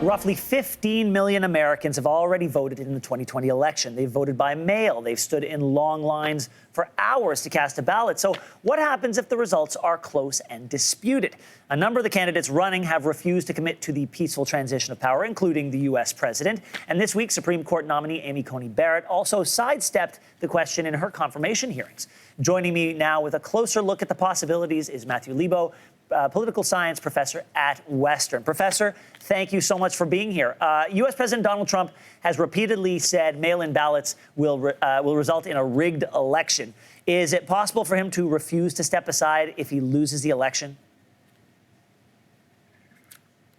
Roughly 15 million Americans have already voted in the 2020 election. They've voted by mail. They've stood in long lines for hours to cast a ballot. So what happens if the results are close and disputed? A number of the candidates running have refused to commit to the peaceful transition of power, including the U.S. president. And this week, Supreme Court nominee Amy Coney Barrett also sidestepped the question in her confirmation hearings. Joining me now with a closer look at the possibilities is Matthew Lebo, political science professor at Western. Professor, thank you so much for being here. U.S. President Donald Trump has repeatedly said mail-in ballots will result in a rigged election. Is it possible for him to refuse to step aside if he loses the election?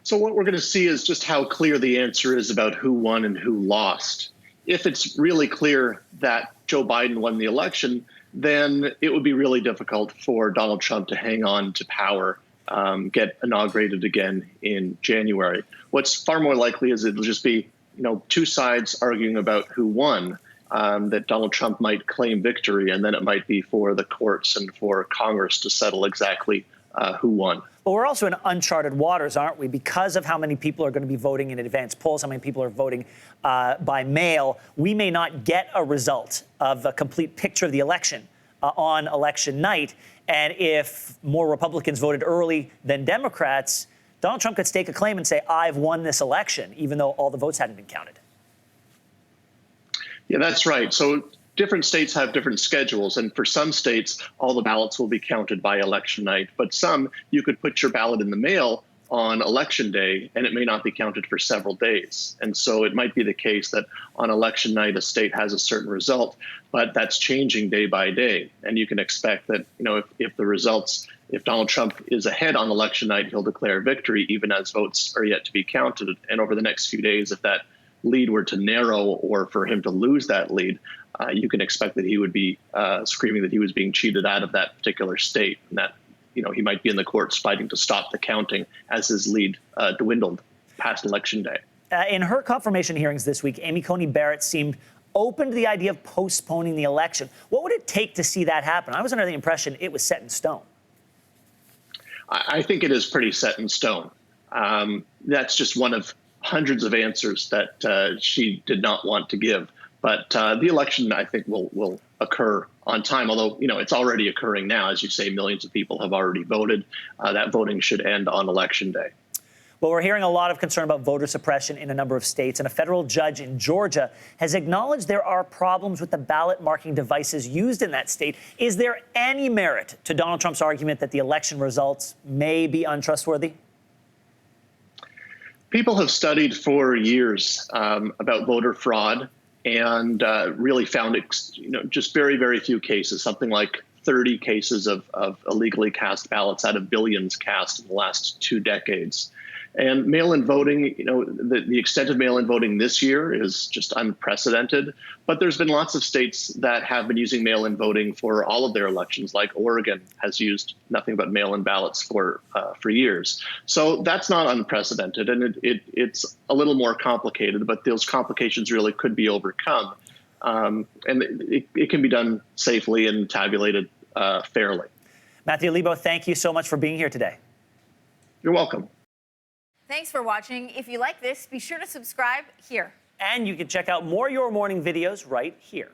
So what we're going to see is just how clear the answer is about who won and who lost. If it's really clear that Joe Biden won the election, then it would be really difficult for Donald Trump to hang on to power, get inaugurated again in January. What's far more likely is it'll just be, two sides arguing about who won, that Donald Trump might claim victory, and then it might be for the courts and for Congress to settle exactly who won. But we're also in uncharted waters, aren't we? Because of how many people are going to be voting in advance polls, how many people are voting by mail, we may not get a result of a complete picture of the election on election night. And if more Republicans voted early than Democrats, Donald Trump could stake a claim and say, I've won this election, even though all the votes hadn't been counted. Yeah, that's right. So different states have different schedules, and for some states, all the ballots will be counted by election night. But some, you could put your ballot in the mail on election day, and it may not be counted for several days. And so it might be the case that on election night, a state has a certain result, but that's changing day by day. And you can expect that, if Donald Trump is ahead on election night, he'll declare victory, even as votes are yet to be counted. And over the next few days, if that lead were to narrow or for him to lose that lead, you can expect that he would be screaming that he was being cheated out of that particular state, and that he might be in the courts fighting to stop the counting as his lead dwindled past Election Day. In her confirmation hearings this week, Amy Coney Barrett seemed open to the idea of postponing the election. What would it take to see that happen? I was under the impression it was set in stone. I think it is pretty set in stone. That's just one of hundreds of answers that she did not want to give. But the election, I think, will occur on time, although, it's already occurring now. As you say, millions of people have already voted. That voting should end on Election Day. Well, we're hearing a lot of concern about voter suppression in a number of states, and a federal judge in Georgia has acknowledged there are problems with the ballot marking devices used in that state. Is there any merit to Donald Trump's argument that the election results may be untrustworthy? People have studied for years about voter fraud and really found just very, very few cases, something like 30 cases of illegally cast ballots out of billions cast in the last 2 decades. And mail-in voting, the extent of mail-in voting this year is just unprecedented. But there's been lots of states that have been using mail-in voting for all of their elections, like Oregon has used nothing but mail-in ballots for years. So that's not unprecedented, and it's a little more complicated, but those complications really could be overcome. And it can be done safely and tabulated fairly. Matthew Lebo, thank you so much for being here today. You're welcome. Thanks for watching. If you like this, be sure to subscribe here. And you can check out more Your Morning videos right here.